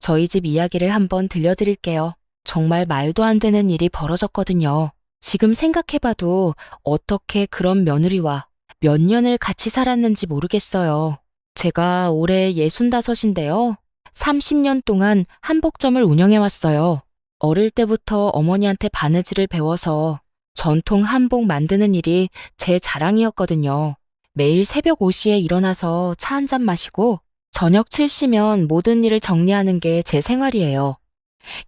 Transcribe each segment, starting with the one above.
저희 집 이야기를 한번 들려드릴게요. 정말 말도 안 되는 일이 벌어졌거든요. 지금 생각해봐도 어떻게 그런 며느리와 몇 년을 같이 살았는지 모르겠어요. 제가 올해 65인데요. 30년 동안 한복점을 운영해왔어요. 어릴 때부터 어머니한테 바느질을 배워서 전통 한복 만드는 일이 제 자랑이었거든요. 매일 새벽 5시에 일어나서 차 한 잔 마시고 저녁 7시면 모든 일을 정리하는 게 제 생활이에요.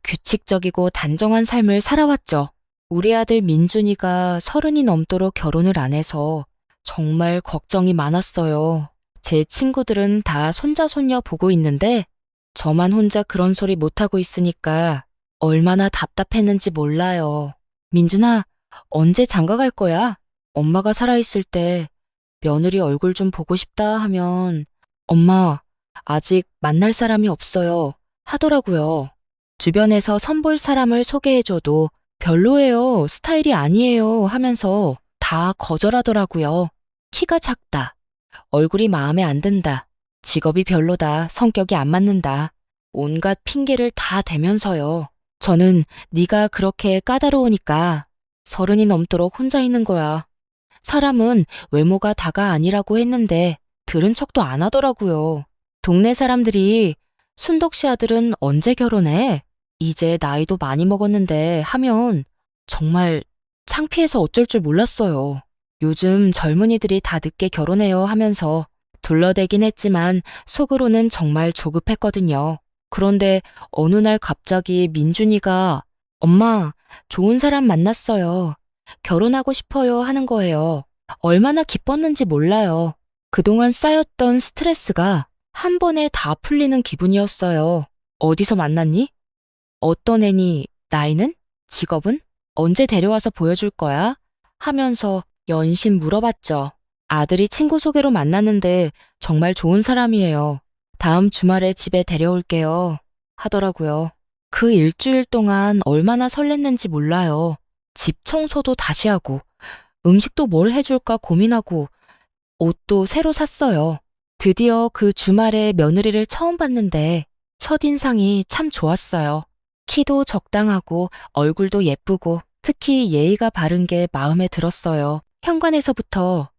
규칙적이고 단정한 삶을 살아왔죠. 우리 아들 민준이가 30이 넘도록 결혼을 안 해서 정말 걱정이 많았어요. 제 친구들은 다 손자 손녀 보고 있는데 저만 혼자 그런 소리 못하고 있으니까 얼마나 답답했는지 몰라요. 민준아, 언제 장가 갈 거야? 엄마가 살아있을 때 며느리 얼굴 좀 보고 싶다 하면 엄마, 아직 만날 사람이 없어요. 하더라고요. 주변에서 선볼 사람을 소개해줘도 별로예요. 스타일이 아니에요. 하면서 다 거절하더라고요. 키가 작다. 얼굴이 마음에 안 든다. 직업이 별로다. 성격이 안 맞는다. 온갖 핑계를 다 대면서요. 저는 네가 그렇게 까다로우니까 30이 넘도록 혼자 있는 거야. 사람은 외모가 다가 아니라고 했는데 들은 척도 안 하더라고요. 동네 사람들이 순덕 씨 아들은 언제 결혼해? 이제 나이도 많이 먹었는데 하면 정말 창피해서 어쩔 줄 몰랐어요. 요즘 젊은이들이 다 늦게 결혼해요 하면서 둘러대긴 했지만 속으로는 정말 조급했거든요. 그런데 어느 날 갑자기 민준이가 엄마, 좋은 사람 만났어요. 결혼하고 싶어요 하는 거예요. 얼마나 기뻤는지 몰라요. 그동안 쌓였던 스트레스가 한 번에 다 풀리는 기분이었어요. 어디서 만났니? 어떤 애니? 나이는? 직업은? 언제 데려와서 보여줄 거야? 하면서 연신 물어봤죠. 아들이 친구 소개로 만났는데 정말 좋은 사람이에요. 다음 주말에 집에 데려올게요. 하더라고요. 그 일주일 동안 얼마나 설렜는지 몰라요. 집 청소도 다시 하고, 음식도 뭘 해줄까 고민하고, 옷도 새로 샀어요. 드디어 그 주말에 며느리를 처음 봤는데 첫인상이 참 좋았어요. 키도 적당하고 얼굴도 예쁘고 특히 예의가 바른 게 마음에 들었어요. 현관에서부터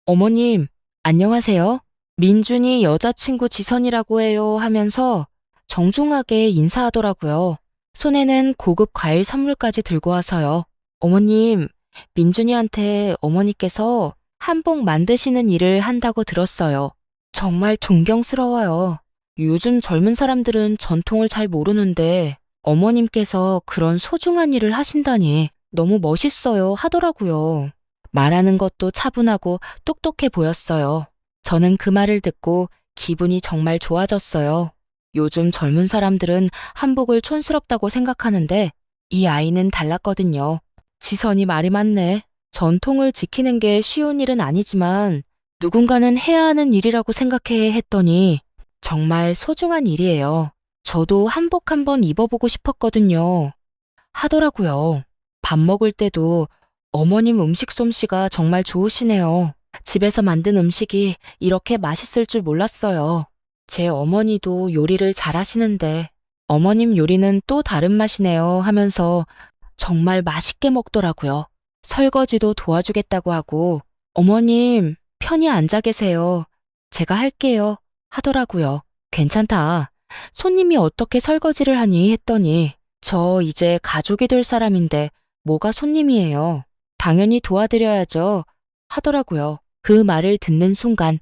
어머님, 안녕하세요. 민준이 여자친구 지선이라고 해요 하면서 정중하게 인사하더라고요. 손에는 고급 과일 선물까지 들고 와서요. 어머님, 민준이한테 어머니께서 한복 만드시는 일을 한다고 들었어요. 정말 존경스러워요. 요즘 젊은 사람들은 전통을 잘 모르는데 어머님께서 그런 소중한 일을 하신다니 너무 멋있어요 하더라고요. 말하는 것도 차분하고 똑똑해 보였어요. 저는 그 말을 듣고 기분이 정말 좋아졌어요. 요즘 젊은 사람들은 한복을 촌스럽다고 생각하는데 이 아이는 달랐거든요. 지선이 말이 맞네. 전통을 지키는 게 쉬운 일은 아니지만 누군가는 해야 하는 일이라고 생각해 했더니 정말 소중한 일이에요. 저도 한복 한번 입어보고 싶었거든요. 하더라고요. 밥 먹을 때도 어머님 음식 솜씨가 정말 좋으시네요. 집에서 만든 음식이 이렇게 맛있을 줄 몰랐어요. 제 어머니도 요리를 잘하시는데 어머님 요리는 또 다른 맛이네요 하면서 정말 맛있게 먹더라고요. 설거지도 도와주겠다고 하고 어머님 편히 앉아 계세요. 제가 할게요 하더라고요. 괜찮다. 손님이 어떻게 설거지를 하니 했더니 저 이제 가족이 될 사람인데 뭐가 손님이에요. 당연히 도와드려야죠 하더라고요. 그 말을 듣는 순간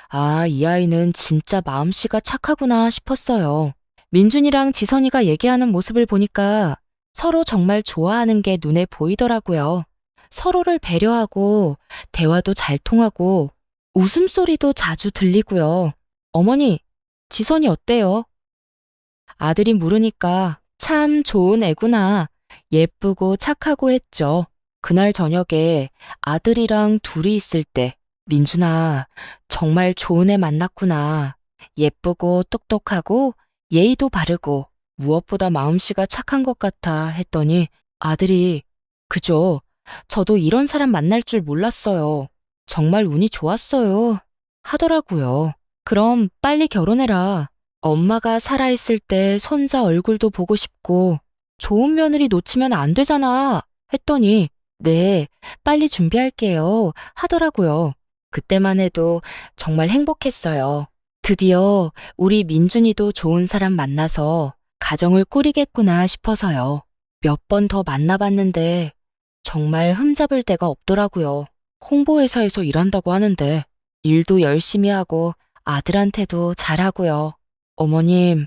아, 이 아이는 진짜 마음씨가 착하구나 싶었어요. 민준이랑 지선이가 얘기하는 모습을 보니까 서로 정말 좋아하는 게 눈에 보이더라고요. 서로를 배려하고 대화도 잘 통하고 웃음소리도 자주 들리고요. 어머니, 지선이 어때요? 아들이 물으니까 참 좋은 애구나. 예쁘고 착하고 했죠. 그날 저녁에 아들이랑 둘이 있을 때 민준아, 정말 좋은 애 만났구나. 예쁘고 똑똑하고 예의도 바르고 무엇보다 마음씨가 착한 것 같아 했더니 아들이 그죠. 저도 이런 사람 만날 줄 몰랐어요. 정말 운이 좋았어요. 하더라고요. 그럼 빨리 결혼해라. 엄마가 살아있을 때 손자 얼굴도 보고 싶고 좋은 며느리 놓치면 안 되잖아 했더니 네, 빨리 준비할게요 하더라고요. 그때만 해도 정말 행복했어요. 드디어 우리 민준이도 좋은 사람 만나서 가정을 꾸리겠구나 싶어서요. 몇 번 더 만나봤는데 정말 흠잡을 데가 없더라고요. 홍보회사에서 일한다고 하는데 일도 열심히 하고 아들한테도 잘하고요. 어머님,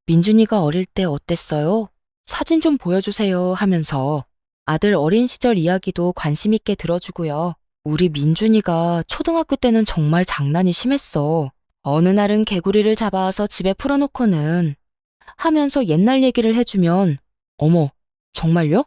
민준이가 어릴 때 어땠어요? 사진 좀 보여주세요 하면서 아들 어린 시절 이야기도 관심 있게 들어주고요. 우리 민준이가 초등학교 때는 정말 장난이 심했어. 어느 날은 개구리를 잡아와서 집에 풀어놓고는 하면서 옛날 얘기를 해주면 어머, 정말요?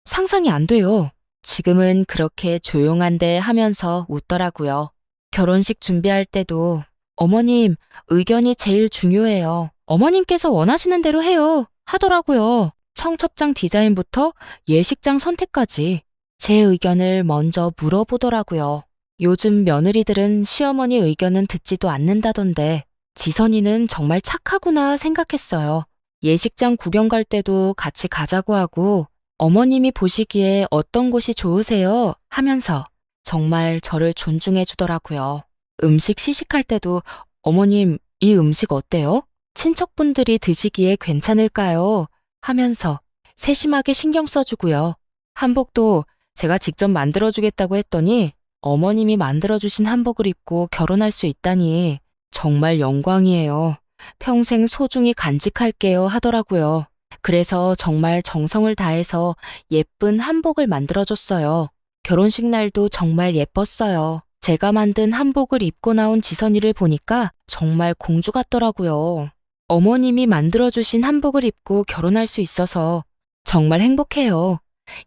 상상이 안 돼요. 지금은 그렇게 조용한데 하면서 웃더라고요. 결혼식 준비할 때도 어머님, 의견이 제일 중요해요. 어머님께서 원하시는 대로 해요. 하더라고요. 청첩장 디자인부터 예식장 선택까지 제 의견을 먼저 물어보더라고요. 요즘 며느리들은 시어머니 의견은 듣지도 않는다던데 지선이는 정말 착하구나 생각했어요. 예식장 구경 갈 때도 같이 가자고 하고 어머님이 보시기에 어떤 곳이 좋으세요? 하면서 정말 저를 존중해 주더라고요. 음식 시식할 때도 어머님, 이 음식 어때요? 친척분들이 드시기에 괜찮을까요? 하면서 세심하게 신경 써주고요. 한복도 제가 직접 만들어주겠다고 했더니 어머님이 만들어주신 한복을 입고 결혼할 수 있다니 정말 영광이에요. 평생 소중히 간직할게요 하더라고요. 그래서 정말 정성을 다해서 예쁜 한복을 만들어줬어요. 결혼식 날도 정말 예뻤어요. 제가 만든 한복을 입고 나온 지선이를 보니까 정말 공주 같더라고요. 어머님이 만들어주신 한복을 입고 결혼할 수 있어서 정말 행복해요.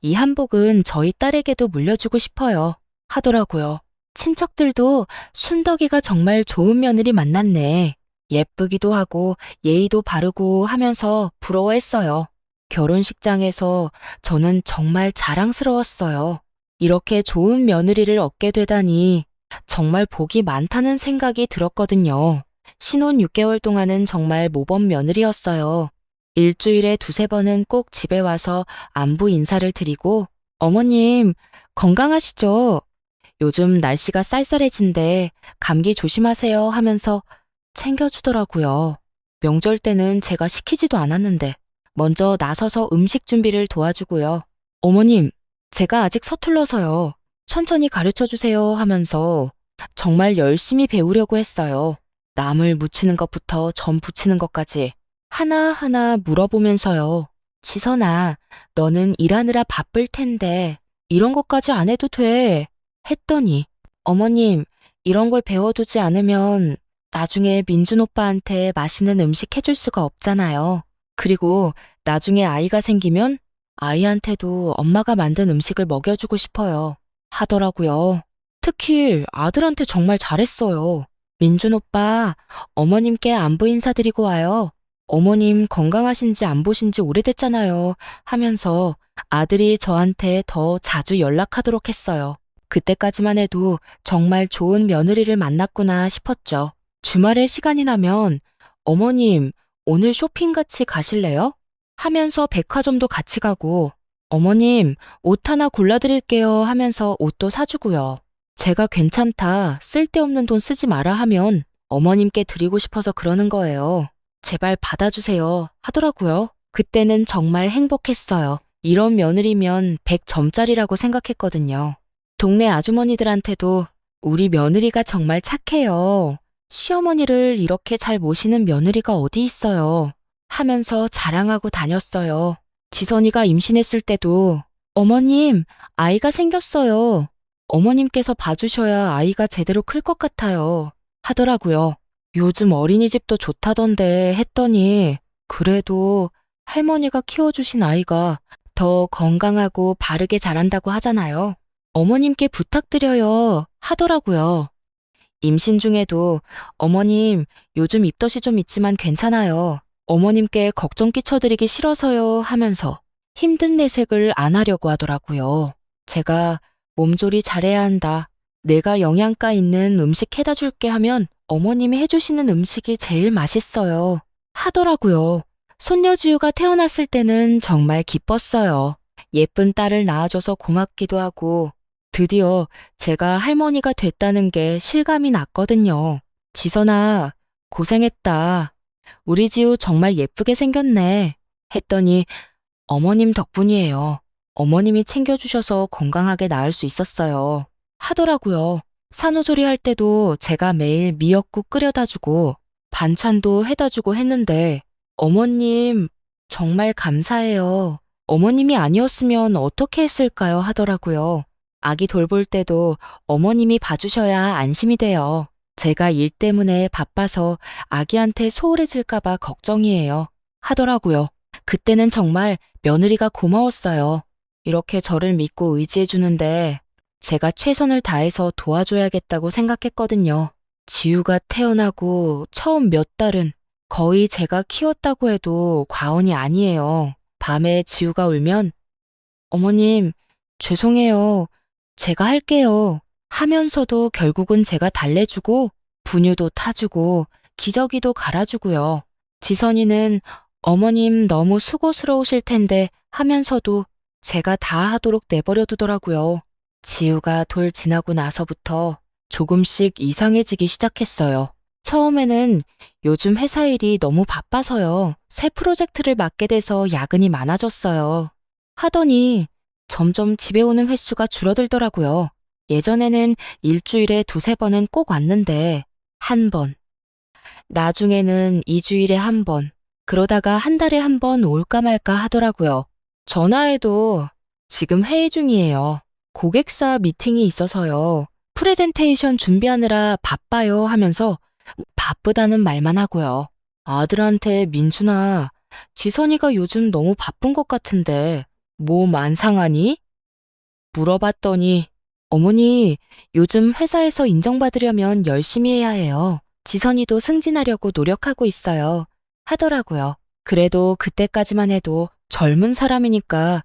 이 한복은 저희 딸에게도 물려주고 싶어요. 하더라고요. 친척들도 순덕이가 정말 좋은 며느리 만났네. 예쁘기도 하고 예의도 바르고 하면서 부러워했어요. 결혼식장에서 저는 정말 자랑스러웠어요. 이렇게 좋은 며느리를 얻게 되다니 정말 복이 많다는 생각이 들었거든요. 신혼 6개월 동안은 정말 모범 며느리였어요. 일주일에 두세 번은 꼭 집에 와서 안부 인사를 드리고 어머님 건강하시죠? 요즘 날씨가 쌀쌀해진데 감기 조심하세요 하면서 챙겨주더라고요. 명절 때는 제가 시키지도 않았는데 먼저 나서서 음식 준비를 도와주고요. 어머님, 제가 아직 서툴러서요. 천천히 가르쳐 주세요 하면서 정말 열심히 배우려고 했어요. 나물 무치는 것부터 전 부치는 것까지 하나하나 물어보면서요. 지선아, 너는 일하느라 바쁠 텐데 이런 것까지 안 해도 돼. 했더니 어머님, 이런 걸 배워두지 않으면 나중에 민준 오빠한테 맛있는 음식 해줄 수가 없잖아요. 그리고 나중에 아이가 생기면 아이한테도 엄마가 만든 음식을 먹여주고 싶어요. 하더라고요. 특히 아들한테 정말 잘했어요. 민준 오빠, 어머님께 안부 인사드리고 와요. 어머님 건강하신지 안 보신지 오래됐잖아요. 하면서 아들이 저한테 더 자주 연락하도록 했어요. 그때까지만 해도 정말 좋은 며느리를 만났구나 싶었죠. 주말에 시간이 나면 어머님, 오늘 쇼핑 같이 가실래요? 하면서 백화점도 같이 가고 어머님, 옷 하나 골라드릴게요 하면서 옷도 사주고요. 제가 괜찮다, 쓸데없는 돈 쓰지 마라 하면 어머님께 드리고 싶어서 그러는 거예요. 제발 받아주세요 하더라고요. 그때는 정말 행복했어요. 이런 며느리면 100점짜리라고 생각했거든요. 동네 아주머니들한테도 우리 며느리가 정말 착해요. 시어머니를 이렇게 잘 모시는 며느리가 어디 있어요. 하면서 자랑하고 다녔어요. 지선이가 임신했을 때도 어머님, 아이가 생겼어요. 어머님께서 봐주셔야 아이가 제대로 클 것 같아요. 하더라고요. 요즘 어린이집도 좋다던데 했더니 그래도 할머니가 키워주신 아이가 더 건강하고 바르게 자란다고 하잖아요. 어머님께 부탁드려요. 하더라고요. 임신 중에도 어머님, 요즘 입덧이 좀 있지만 괜찮아요. 어머님께 걱정 끼쳐드리기 싫어서요 하면서 힘든 내색을 안 하려고 하더라고요. 제가 몸조리 잘해야 한다. 내가 영양가 있는 음식 해다 줄게 하면 어머님이 해주시는 음식이 제일 맛있어요. 하더라고요. 손녀 지우가 태어났을 때는 정말 기뻤어요. 예쁜 딸을 낳아줘서 고맙기도 하고, 드디어 제가 할머니가 됐다는 게 실감이 났거든요. 지선아, 고생했다. 우리 지우 정말 예쁘게 생겼네. 했더니 어머님 덕분이에요. 어머님이 챙겨주셔서 건강하게 낳을 수 있었어요. 하더라고요. 산후조리 할 때도 제가 매일 미역국 끓여다 주고 반찬도 해다 주고 했는데 어머님 정말 감사해요. 어머님이 아니었으면 어떻게 했을까요? 하더라고요. 아기 돌볼 때도 어머님이 봐주셔야 안심이 돼요. 제가 일 때문에 바빠서 아기한테 소홀해질까봐 걱정이에요. 하더라고요. 그때는 정말 며느리가 고마웠어요. 이렇게 저를 믿고 의지해주는데 제가 최선을 다해서 도와줘야겠다고 생각했거든요. 지우가 태어나고 처음 몇 달은 거의 제가 키웠다고 해도 과언이 아니에요. 밤에 지우가 울면 어머님, 죄송해요. 제가 할게요. 하면서도 결국은 제가 달래주고 분유도 타주고 기저귀도 갈아주고요. 지선이는 어머님 너무 수고스러우실 텐데 하면서도 제가 다 하도록 내버려 두더라고요. 지우가 돌 지나고 나서부터 조금씩 이상해지기 시작했어요. 처음에는 요즘 회사 일이 너무 바빠서요. 새 프로젝트를 맡게 돼서 야근이 많아졌어요. 하더니 점점 집에 오는 횟수가 줄어들더라고요. 예전에는 일주일에 두세 번은 꼭 왔는데 한 번, 나중에는 2주일에 한 번, 그러다가 한 달에 한 번 올까 말까 하더라고요. 전화해도 지금 회의 중이에요. 고객사 미팅이 있어서요. 프레젠테이션 준비하느라 바빠요 하면서 바쁘다는 말만 하고요. 아들한테 민준아, 지선이가 요즘 너무 바쁜 것 같은데 몸 안 상하니? 물어봤더니 어머니, 요즘 회사에서 인정받으려면 열심히 해야 해요. 지선이도 승진하려고 노력하고 있어요. 하더라고요. 그래도 그때까지만 해도 젊은 사람이니까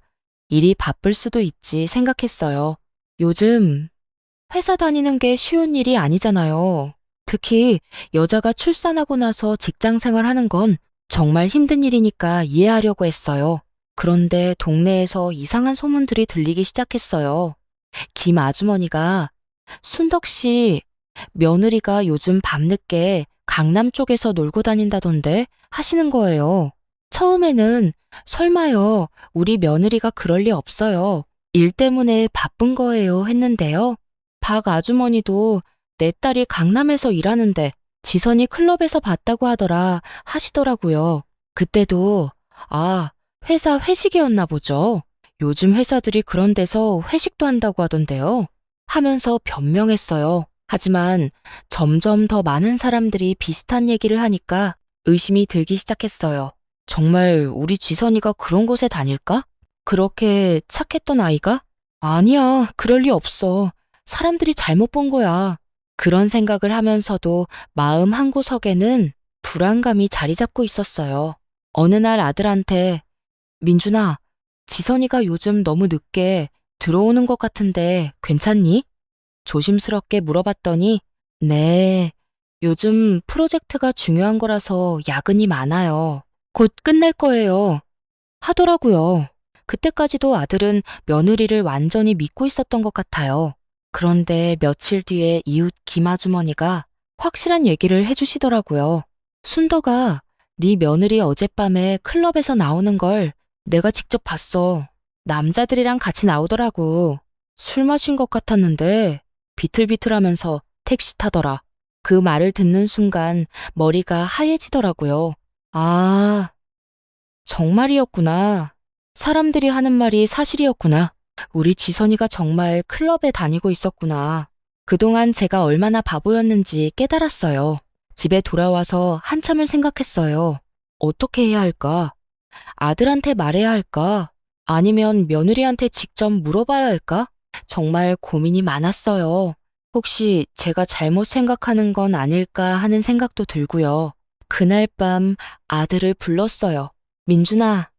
일이 바쁠 수도 있지 생각했어요. 요즘 회사 다니는 게 쉬운 일이 아니잖아요. 특히 여자가 출산하고 나서 직장 생활하는 건 정말 힘든 일이니까 이해하려고 했어요. 그런데 동네에서 이상한 소문들이 들리기 시작했어요. 김 아주머니가 순덕 씨 며느리가 요즘 밤늦게 강남 쪽에서 놀고 다닌다던데 하시는 거예요. 처음에는 설마요, 우리 며느리가 그럴 리 없어요. 일 때문에 바쁜 거예요 했는데요. 박 아주머니도 내 딸이 강남에서 일하는데 지선이 클럽에서 봤다고 하더라 하시더라고요. 그때도 아, 회사 회식이었나 보죠. 요즘 회사들이 그런 데서 회식도 한다고 하던데요. 하면서 변명했어요. 하지만 점점 더 많은 사람들이 비슷한 얘기를 하니까 의심이 들기 시작했어요. 정말 우리 지선이가 그런 곳에 다닐까? 그렇게 착했던 아이가? 아니야, 그럴 리 없어. 사람들이 잘못 본 거야. 그런 생각을 하면서도 마음 한구석에는 불안감이 자리 잡고 있었어요. 어느 날 아들한테 민준아, 지선이가 요즘 너무 늦게 들어오는 것 같은데 괜찮니? 조심스럽게 물어봤더니 네, 요즘 프로젝트가 중요한 거라서 야근이 많아요. 곧 끝낼 거예요. 하더라고요. 그때까지도 아들은 며느리를 완전히 믿고 있었던 것 같아요. 그런데 며칠 뒤에 이웃 김 아주머니가 확실한 얘기를 해주시더라고요. 순덕아, 네 며느리 어젯밤에 클럽에서 나오는 걸 내가 직접 봤어. 남자들이랑 같이 나오더라고. 술 마신 것 같았는데 비틀비틀하면서 택시 타더라. 그 말을 듣는 순간 머리가 하얘지더라고요. 아, 정말이었구나. 사람들이 하는 말이 사실이었구나. 우리 지선이가 정말 클럽에 다니고 있었구나. 그동안 제가 얼마나 바보였는지 깨달았어요. 집에 돌아와서 한참을 생각했어요. 어떻게 해야 할까? 아들한테 말해야 할까? 아니면 며느리한테 직접 물어봐야 할까? 정말 고민이 많았어요. 혹시 제가 잘못 생각하는 건 아닐까 하는 생각도 들고요. 그날 밤 아들을 불렀어요. 민준아,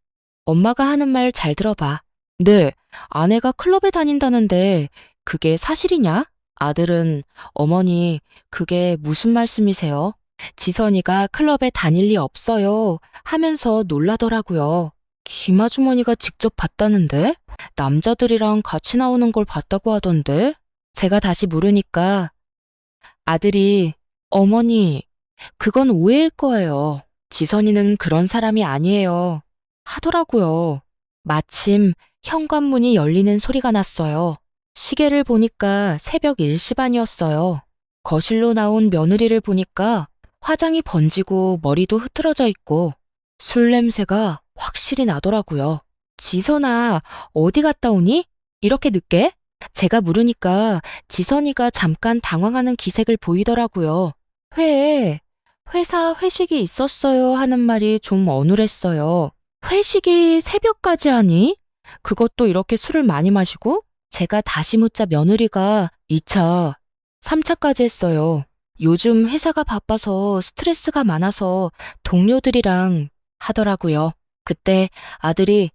엄마가 하는 말 잘 들어봐. 네, 아내가 클럽에 다닌다는데 그게 사실이냐? 아들은 어머니, 그게 무슨 말씀이세요? 지선이가 클럽에 다닐 리 없어요 하면서 놀라더라고요. 김 아주머니가 직접 봤다는데? 남자들이랑 같이 나오는 걸 봤다고 하던데? 제가 다시 물으니까 아들이 어머니, 그건 오해일 거예요. 지선이는 그런 사람이 아니에요. 하더라고요. 마침 현관문이 열리는 소리가 났어요. 시계를 보니까 새벽 1시 반이었어요. 거실로 나온 며느리를 보니까 화장이 번지고 머리도 흐트러져 있고 술 냄새가 확실히 나더라고요. 지선아, 어디 갔다 오니? 이렇게 늦게? 제가 물으니까 지선이가 잠깐 당황하는 기색을 보이더라고요. 회에 회사 회식이 있었어요 하는 말이 좀 어눌했어요. 회식이 새벽까지 하니? 그것도 이렇게 술을 많이 마시고? 제가 다시 묻자 며느리가 2차, 3차까지 했어요. 요즘 회사가 바빠서 스트레스가 많아서 동료들이랑 하더라고요. 그때 아들이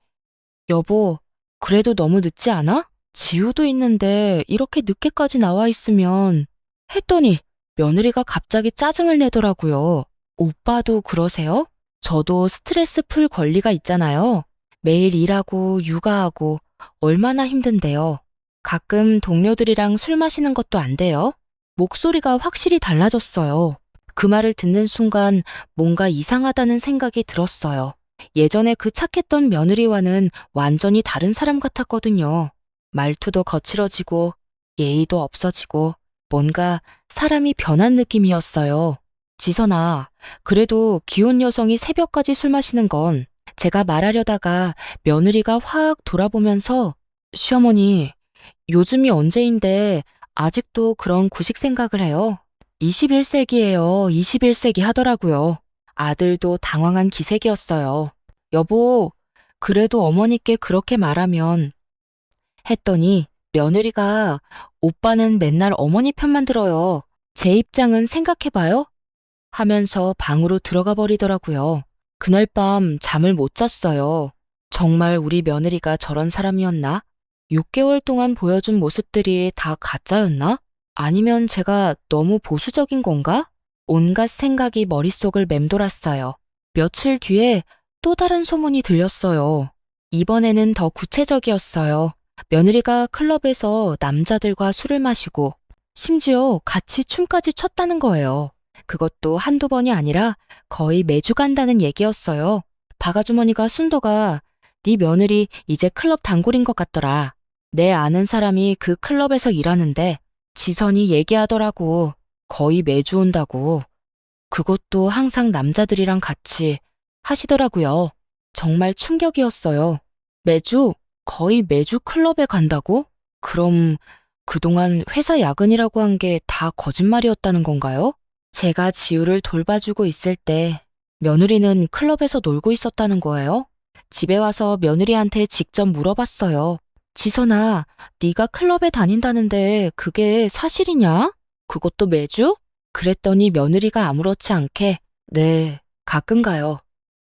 여보, 그래도 너무 늦지 않아? 지우도 있는데 이렇게 늦게까지 나와 있으면 했더니 며느리가 갑자기 짜증을 내더라고요. 오빠도 그러세요? 저도 스트레스 풀 권리가 있잖아요. 매일 일하고 육아하고 얼마나 힘든데요. 가끔 동료들이랑 술 마시는 것도 안 돼요. 목소리가 확실히 달라졌어요. 그 말을 듣는 순간 뭔가 이상하다는 생각이 들었어요. 예전에 그 착했던 며느리와는 완전히 다른 사람 같았거든요. 말투도 거칠어지고 예의도 없어지고 뭔가 사람이 변한 느낌이었어요. 지선아, 그래도 기혼 여성이 새벽까지 술 마시는 건 제가 말하려다가 며느리가 확 돌아보면서 시어머니, 요즘이 언제인데 아직도 그런 구식 생각을 해요. 21세기예요. 21세기 하더라고요. 아들도 당황한 기색이었어요. 여보, 그래도 어머니께 그렇게 말하면 했더니 며느리가 오빠는 맨날 어머니 편만 들어요. 제 입장은 생각해봐요. 하면서 방으로 들어가 버리더라고요. 그날 밤 잠을 못 잤어요. 정말 우리 며느리가 저런 사람이었나? 6개월 동안 보여준 모습들이 다 가짜였나? 아니면 제가 너무 보수적인 건가? 온갖 생각이 머릿속을 맴돌았어요. 며칠 뒤에 또 다른 소문이 들렸어요. 이번에는 더 구체적이었어요. 며느리가 클럽에서 남자들과 술을 마시고 심지어 같이 춤까지 췄다는 거예요. 그것도 한두 번이 아니라 거의 매주 간다는 얘기였어요. 박아주머니가 순도가 네 며느리 이제 클럽 단골인 것 같더라. 내 아는 사람이 그 클럽에서 일하는데 지선이 얘기하더라고. 거의 매주 온다고. 그것도 항상 남자들이랑 같이 하시더라고요. 정말 충격이었어요. 매주, 거의 매주 클럽에 간다고? 그럼 그동안 회사 야근이라고 한 게 다 거짓말이었다는 건가요? 제가 지우를 돌봐주고 있을 때 며느리는 클럽에서 놀고 있었다는 거예요? 집에 와서 며느리한테 직접 물어봤어요. 지선아, 네가 클럽에 다닌다는데 그게 사실이냐? 그것도 매주? 그랬더니 며느리가 아무렇지 않게 네, 가끔 가요.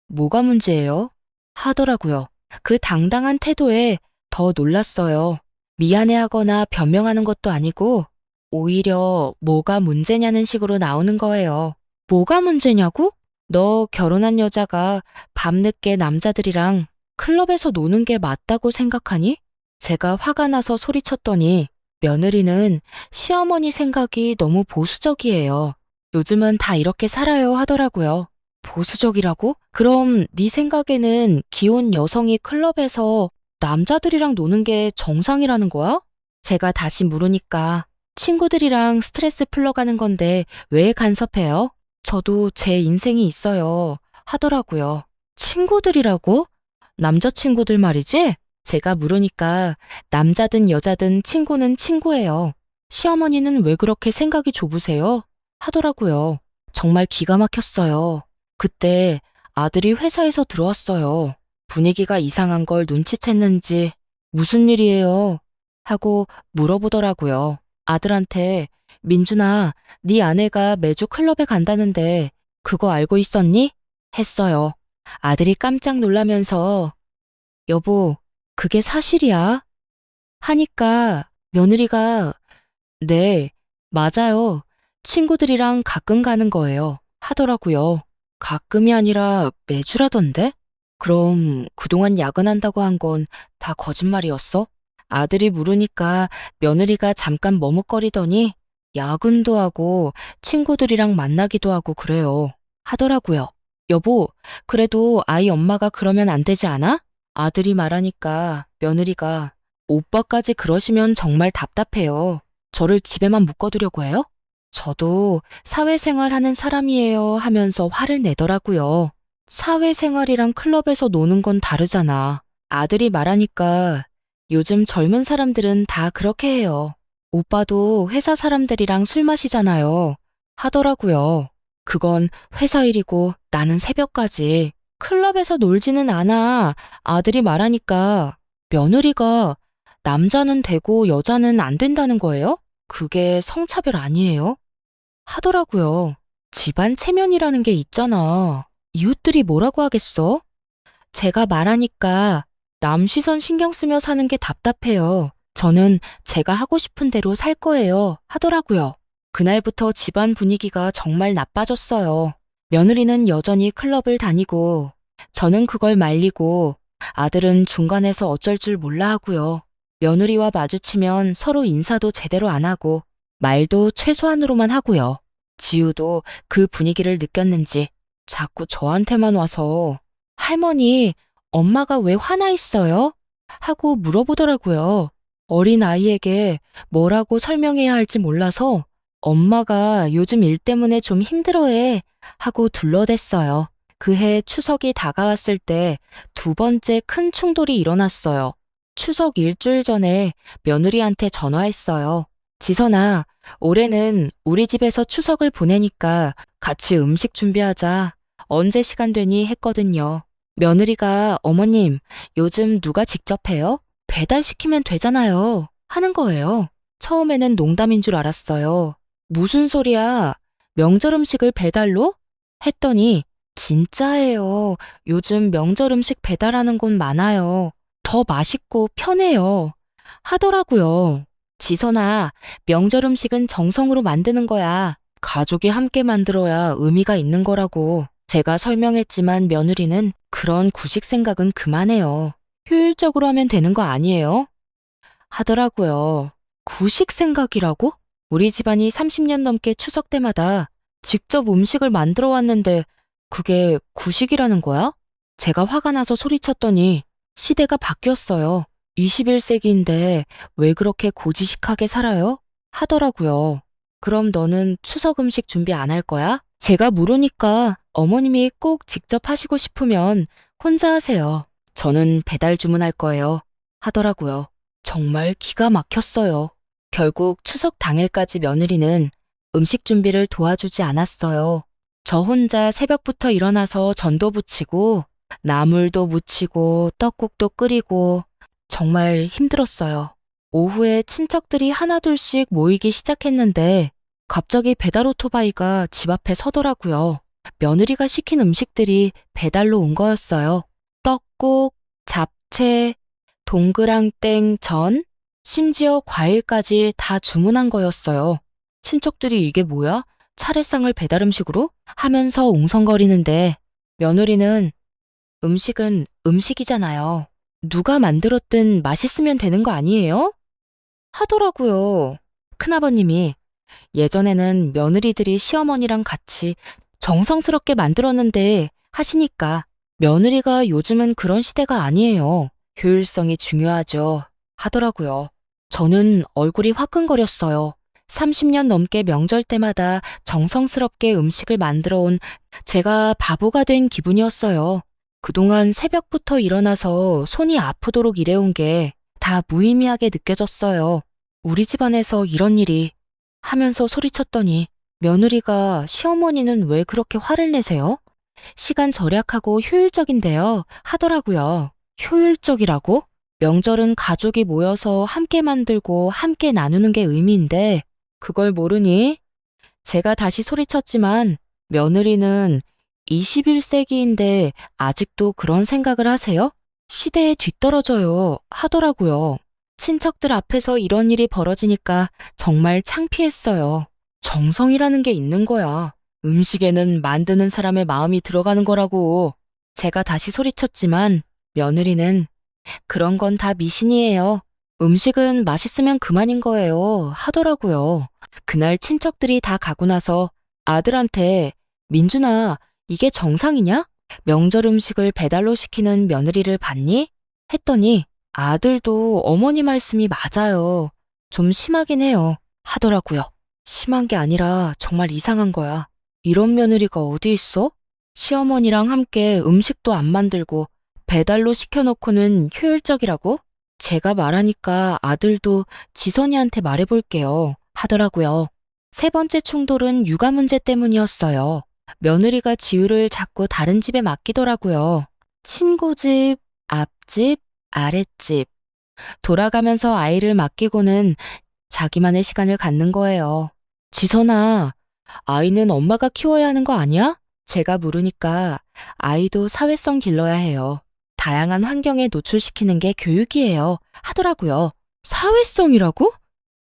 뭐가 문제예요? 하더라고요. 그 당당한 태도에 더 놀랐어요. 미안해하거나 변명하는 것도 아니고 오히려 뭐가 문제냐는 식으로 나오는 거예요. 뭐가 문제냐고? 너 결혼한 여자가 밤늦게 남자들이랑 클럽에서 노는 게 맞다고 생각하니? 제가 화가 나서 소리쳤더니 며느리는 시어머니 생각이 너무 보수적이에요. 요즘은 다 이렇게 살아요 하더라고요. 보수적이라고? 그럼 네 생각에는 기혼 여성이 클럽에서 남자들이랑 노는 게 정상이라는 거야? 제가 다시 물으니까 친구들이랑 스트레스 풀러 가는 건데 왜 간섭해요? 저도 제 인생이 있어요. 하더라고요. 친구들이라고? 남자친구들 말이지? 제가 물으니까 남자든 여자든 친구는 친구예요. 시어머니는 왜 그렇게 생각이 좁으세요? 하더라고요. 정말 기가 막혔어요. 그때 아들이 회사에서 들어왔어요. 분위기가 이상한 걸 눈치챘는지 무슨 일이에요? 하고 물어보더라고요. 아들한테 민준아, 네 아내가 매주 클럽에 간다는데 그거 알고 있었니? 했어요. 아들이 깜짝 놀라면서 여보, 그게 사실이야? 하니까 며느리가 네, 맞아요. 친구들이랑 가끔 가는 거예요. 하더라고요. 가끔이 아니라 매주라던데? 그럼 그동안 야근한다고 한 건 다 거짓말이었어? 아들이 물으니까 며느리가 잠깐 머뭇거리더니 야근도 하고 친구들이랑 만나기도 하고 그래요. 하더라고요. 여보, 그래도 아이 엄마가 그러면 안 되지 않아? 아들이 말하니까 며느리가 오빠까지 그러시면 정말 답답해요. 저를 집에만 묶어두려고 해요? 저도 사회생활 하는 사람이에요 하면서 화를 내더라고요. 사회생활이랑 클럽에서 노는 건 다르잖아. 아들이 말하니까 요즘 젊은 사람들은 다 그렇게 해요. 오빠도 회사 사람들이랑 술 마시잖아요. 하더라고요. 그건 회사 일이고 나는 새벽까지. 클럽에서 놀지는 않아. 아들이 말하니까 며느리가 남자는 되고 여자는 안 된다는 거예요? 그게 성차별 아니에요? 하더라고요. 집안 체면이라는 게 있잖아. 이웃들이 뭐라고 하겠어? 제가 말하니까 남 시선 신경 쓰며 사는 게 답답해요. 저는 제가 하고 싶은 대로 살 거예요. 하더라고요. 그날부터 집안 분위기가 정말 나빠졌어요. 며느리는 여전히 클럽을 다니고, 저는 그걸 말리고, 아들은 중간에서 어쩔 줄 몰라 하고요. 며느리와 마주치면 서로 인사도 제대로 안 하고, 말도 최소한으로만 하고요. 지우도 그 분위기를 느꼈는지 자꾸 저한테만 와서 할머니, 엄마가 왜 화나 있어요? 하고 물어보더라고요. 어린 아이에게 뭐라고 설명해야 할지 몰라서 엄마가 요즘 일 때문에 좀 힘들어해 하고 둘러댔어요. 그해 추석이 다가왔을 때 두 번째 큰 충돌이 일어났어요. 추석 일주일 전에 며느리한테 전화했어요. 지선아, 올해는 우리 집에서 추석을 보내니까 같이 음식 준비하자. 언제 시간 되니 했거든요. 며느리가 어머님, 요즘 누가 직접 해요? 배달시키면 되잖아요. 하는 거예요. 처음에는 농담인 줄 알았어요. 무슨 소리야? 명절 음식을 배달로? 했더니 진짜예요. 요즘 명절 음식 배달하는 곳 많아요. 더 맛있고 편해요. 하더라고요. 지선아, 명절 음식은 정성으로 만드는 거야. 가족이 함께 만들어야 의미가 있는 거라고. 제가 설명했지만 며느리는 그런 구식 생각은 그만해요. 효율적으로 하면 되는 거 아니에요? 하더라고요. 구식 생각이라고? 우리 집안이 30년 넘게 추석 때마다 직접 음식을 만들어 왔는데 그게 구식이라는 거야? 제가 화가 나서 소리쳤더니 시대가 바뀌었어요. 21세기인데 왜 그렇게 고지식하게 살아요? 하더라고요. 그럼 너는 추석 음식 준비 안 할 거야? 제가 물으니까 어머님이 꼭 직접 하시고 싶으면 혼자 하세요. 저는 배달 주문할 거예요. 하더라고요. 정말 기가 막혔어요. 결국 추석 당일까지 며느리는 음식 준비를 도와주지 않았어요. 저 혼자 새벽부터 일어나서 전도 부치고 나물도 무치고 떡국도 끓이고 정말 힘들었어요. 오후에 친척들이 하나둘씩 모이기 시작했는데 갑자기 배달 오토바이가 집 앞에 서더라고요. 며느리가 시킨 음식들이 배달로 온 거였어요. 떡국, 잡채, 동그랑땡 전, 심지어 과일까지 다 주문한 거였어요. 친척들이 이게 뭐야? 차례상을 배달 음식으로? 하면서 웅성거리는데 며느리는 음식은 음식이잖아요. 누가 만들었든 맛있으면 되는 거 아니에요? 하더라고요. 큰아버님이 예전에는 며느리들이 시어머니랑 같이 정성스럽게 만들었는데 하시니까 며느리가 요즘은 그런 시대가 아니에요. 효율성이 중요하죠. 하더라고요. 저는 얼굴이 화끈거렸어요. 30년 넘게 명절 때마다 정성스럽게 음식을 만들어 온 제가 바보가 된 기분이었어요. 그동안 새벽부터 일어나서 손이 아프도록 일해온 게 다 무의미하게 느껴졌어요. 우리 집안에서 이런 일이 하면서 소리쳤더니 며느리가 시어머니는 왜 그렇게 화를 내세요? 시간 절약하고 효율적인데요. 하더라고요. 효율적이라고? 명절은 가족이 모여서 함께 만들고 함께 나누는 게 의미인데 그걸 모르니? 제가 다시 소리쳤지만 며느리는 21세기인데 아직도 그런 생각을 하세요? 시대에 뒤떨어져요. 하더라고요. 친척들 앞에서 이런 일이 벌어지니까 정말 창피했어요. 정성이라는 게 있는 거야. 음식에는 만드는 사람의 마음이 들어가는 거라고. 제가 다시 소리쳤지만 며느리는 그런 건 다 미신이에요. 음식은 맛있으면 그만인 거예요. 하더라고요. 그날 친척들이 다 가고 나서 아들한테 민준아, 이게 정상이냐? 명절 음식을 배달로 시키는 며느리를 봤니? 했더니 아들도 어머니 말씀이 맞아요. 좀 심하긴 해요. 하더라고요. 심한 게 아니라 정말 이상한 거야. 이런 며느리가 어디 있어? 시어머니랑 함께 음식도 안 만들고 배달로 시켜놓고는 효율적이라고? 제가 말하니까 아들도 지선이한테 말해볼게요. 하더라고요. 세 번째 충돌은 육아 문제 때문이었어요. 며느리가 지우를 자꾸 다른 집에 맡기더라고요. 친구 집, 앞집, 아랫집. 돌아가면서 아이를 맡기고는 자기만의 시간을 갖는 거예요. 지선아, 아이는 엄마가 키워야 하는 거 아니야? 제가 물으니까 아이도 사회성 길러야 해요. 다양한 환경에 노출시키는 게 교육이에요. 하더라고요. 사회성이라고?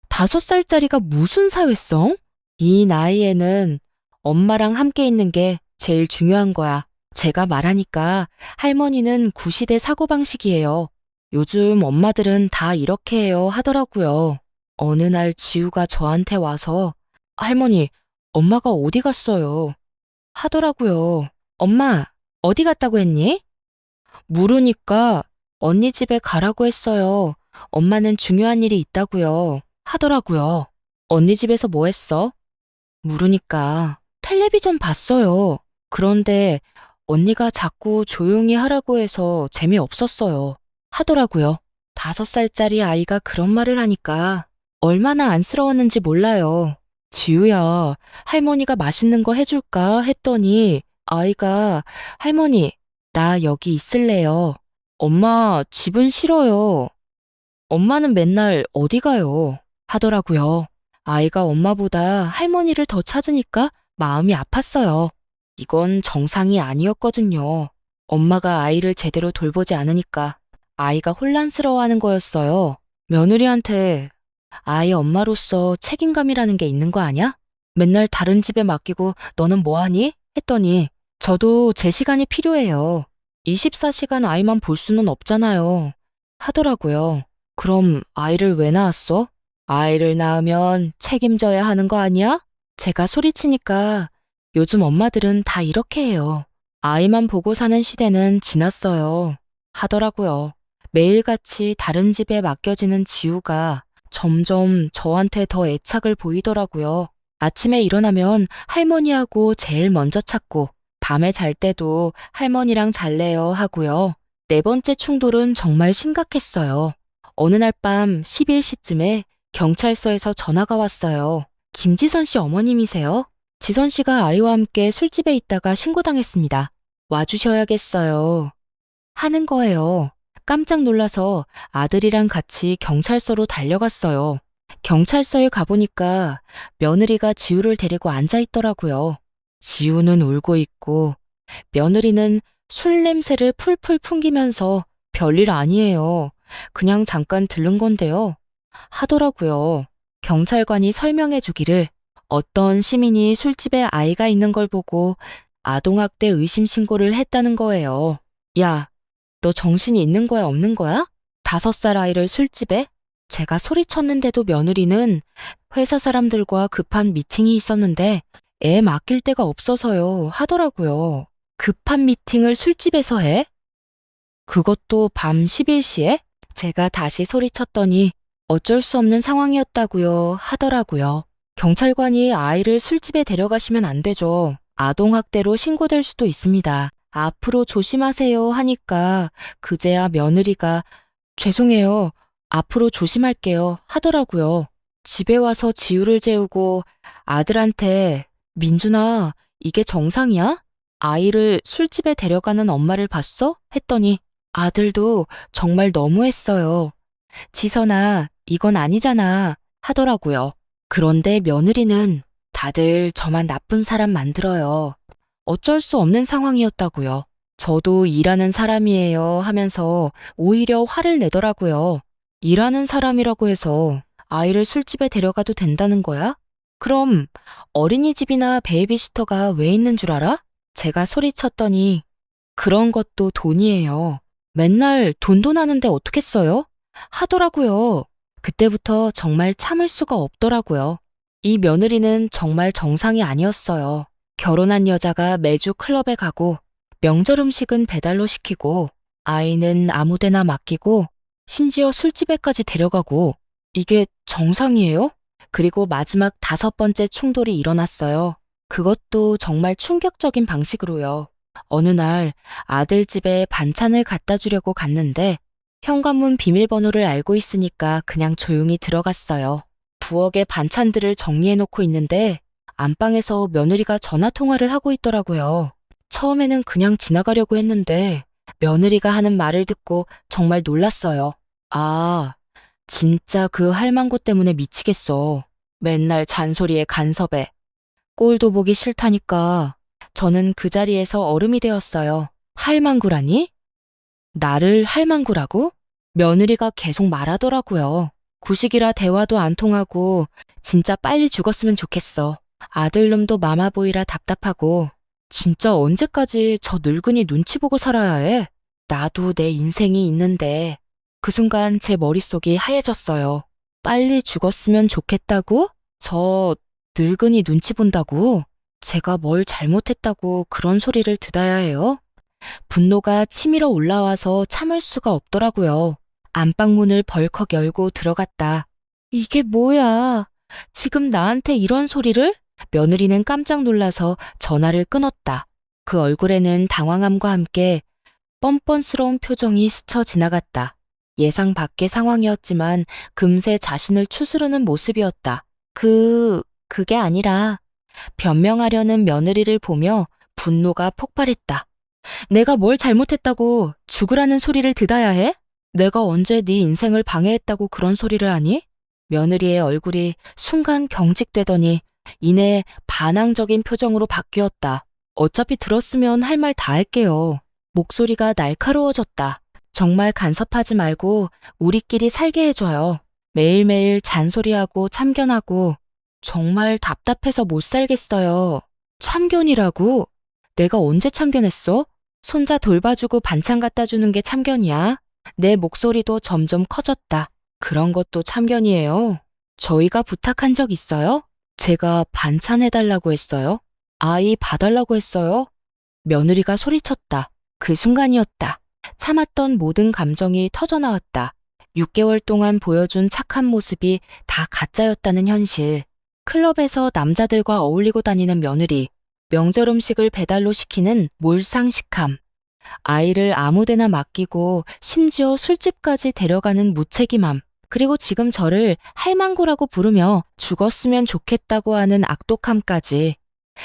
5살짜리가 무슨 사회성? 이 나이에는 엄마랑 함께 있는 게 제일 중요한 거야. 제가 말하니까 할머니는 구시대 사고방식이에요. 요즘 엄마들은 다 이렇게 해요 하더라고요. 어느 날 지우가 저한테 와서 할머니, 엄마가 어디 갔어요? 하더라고요. 엄마, 어디 갔다고 했니? 물으니까 언니 집에 가라고 했어요. 엄마는 중요한 일이 있다고요. 하더라고요. 언니 집에서 뭐 했어? 물으니까 텔레비전 봤어요. 그런데 언니가 자꾸 조용히 하라고 해서 재미없었어요. 하더라고요. 5살짜리 아이가 그런 말을 하니까 얼마나 안쓰러웠는지 몰라요. 지우야, 할머니가 맛있는 거 해줄까? 했더니 아이가 할머니, 나 여기 있을래요. 엄마, 집은 싫어요. 엄마는 맨날 어디 가요? 하더라고요. 아이가 엄마보다 할머니를 더 찾으니까 마음이 아팠어요. 이건 정상이 아니었거든요. 엄마가 아이를 제대로 돌보지 않으니까 아이가 혼란스러워하는 거였어요. 며느리한테 아이 엄마로서 책임감이라는 게 있는 거 아냐? 맨날 다른 집에 맡기고 너는 뭐 하니? 했더니 저도 제 시간이 필요해요. 24시간 아이만 볼 수는 없잖아요. 하더라고요. 그럼 아이를 왜 낳았어? 아이를 낳으면 책임져야 하는 거 아니야? 제가 소리치니까 요즘 엄마들은 다 이렇게 해요. 아이만 보고 사는 시대는 지났어요. 하더라고요. 매일같이 다른 집에 맡겨지는 지우가 점점 저한테 더 애착을 보이더라고요. 아침에 일어나면 할머니하고 제일 먼저 찾고 밤에 잘 때도 할머니랑 잘래요 하고요. 네 번째 충돌은 정말 심각했어요. 어느 날 밤 11시쯤에 경찰서에서 전화가 왔어요. 김지선 씨 어머님이세요? 지선 씨가 아이와 함께 술집에 있다가 신고당했습니다. 와주셔야겠어요. 하는 거예요. 깜짝 놀라서 아들이랑 같이 경찰서로 달려갔어요. 경찰서에 가보니까 며느리가 지우를 데리고 앉아 있더라고요. 지우는 울고 있고 며느리는 술 냄새를 풀풀 풍기면서 별일 아니에요. 그냥 잠깐 들른 건데요. 하더라고요. 경찰관이 설명해 주기를 어떤 시민이 술집에 아이가 있는 걸 보고 아동학대 의심 신고를 했다는 거예요. 야, 너 정신이 있는 거야, 없는 거야? 5살 아이를 술집에? 제가 소리쳤는데도 며느리는 회사 사람들과 급한 미팅이 있었는데 애 맡길 데가 없어서요 하더라고요. 급한 미팅을 술집에서 해? 그것도 밤 11시에? 제가 다시 소리쳤더니 어쩔 수 없는 상황이었다고요 하더라고요. 경찰관이 아이를 술집에 데려가시면 안 되죠. 아동학대로 신고될 수도 있습니다. 앞으로 조심하세요 하니까 그제야 며느리가 죄송해요. 앞으로 조심할게요 하더라고요. 집에 와서 지우를 재우고 아들한테 민준아, 이게 정상이야? 아이를 술집에 데려가는 엄마를 봤어? 했더니 아들도 정말 너무했어요. 지선아, 이건 아니잖아 하더라고요. 그런데 며느리는 다들 저만 나쁜 사람 만들어요. 어쩔 수 없는 상황이었다고요. 저도 일하는 사람이에요 하면서 오히려 화를 내더라고요. 일하는 사람이라고 해서 아이를 술집에 데려가도 된다는 거야? 그럼 어린이집이나 베이비시터가 왜 있는 줄 알아? 제가 소리쳤더니 그런 것도 돈이에요. 맨날 돈도 나는데 어떻게 써요? 하더라고요. 그때부터 정말 참을 수가 없더라고요. 이 며느리는 정말 정상이 아니었어요. 결혼한 여자가 매주 클럽에 가고 명절 음식은 배달로 시키고 아이는 아무데나 맡기고 심지어 술집에까지 데려가고 이게 정상이에요? 그리고 마지막 5번째 충돌이 일어났어요. 그것도 정말 충격적인 방식으로요. 어느 날 아들 집에 반찬을 갖다 주려고 갔는데 현관문 비밀번호를 알고 있으니까 그냥 조용히 들어갔어요. 부엌에 반찬들을 정리해 놓고 있는데 안방에서 며느리가 전화 통화를 하고 있더라고요. 처음에는 그냥 지나가려고 했는데 며느리가 하는 말을 듣고 정말 놀랐어요. 아, 진짜 그 할망구 때문에 미치겠어. 맨날 잔소리에 간섭에. 꼴도 보기 싫다니까. 저는 그 자리에서 얼음이 되었어요. 할망구라니? 나를 할망구라고? 며느리가 계속 말하더라고요. 구식이라 대화도 안 통하고 진짜 빨리 죽었으면 좋겠어. 아들놈도 마마보이라 답답하고 진짜 언제까지 저 늙은이 눈치 보고 살아야 해? 나도 내 인생이 있는데 그 순간 제 머릿속이 하얘졌어요. 빨리 죽었으면 좋겠다고? 저 늙은이 눈치 본다고? 제가 뭘 잘못했다고 그런 소리를 듣어야 해요? 분노가 치밀어 올라와서 참을 수가 없더라고요. 안방문을 벌컥 열고 들어갔다. 이게 뭐야? 지금 나한테 이런 소리를? 며느리는 깜짝 놀라서 전화를 끊었다. 그 얼굴에는 당황함과 함께 뻔뻔스러운 표정이 스쳐 지나갔다. 예상 밖의 상황이었지만 금세 자신을 추스르는 모습이었다. 그게 아니라 변명하려는 며느리를 보며 분노가 폭발했다. 내가 뭘 잘못했다고 죽으라는 소리를 듣어야 해? 내가 언제 네 인생을 방해했다고 그런 소리를 하니? 며느리의 얼굴이 순간 경직되더니 이내 반항적인 표정으로 바뀌었다. 어차피 들었으면 할 말 다 할게요. 목소리가 날카로워졌다. 정말 간섭하지 말고 우리끼리 살게 해줘요. 매일매일 잔소리하고 참견하고 정말 답답해서 못 살겠어요. 참견이라고? 내가 언제 참견했어? 손자 돌봐주고 반찬 갖다 주는 게 참견이야? 내 목소리도 점점 커졌다. 그런 것도 참견이에요. 저희가 부탁한 적 있어요? 제가 반찬 해달라고 했어요? 아이 봐달라고 했어요? 며느리가 소리쳤다. 그 순간이었다. 참았던 모든 감정이 터져나왔다. 6개월 동안 보여준 착한 모습이 다 가짜였다는 현실. 클럽에서 남자들과 어울리고 다니는 며느리, 명절 음식을 배달로 시키는 몰상식함, 아이를 아무데나 맡기고 심지어 술집까지 데려가는 무책임함, 그리고 지금 저를 할망구라고 부르며 죽었으면 좋겠다고 하는 악독함까지.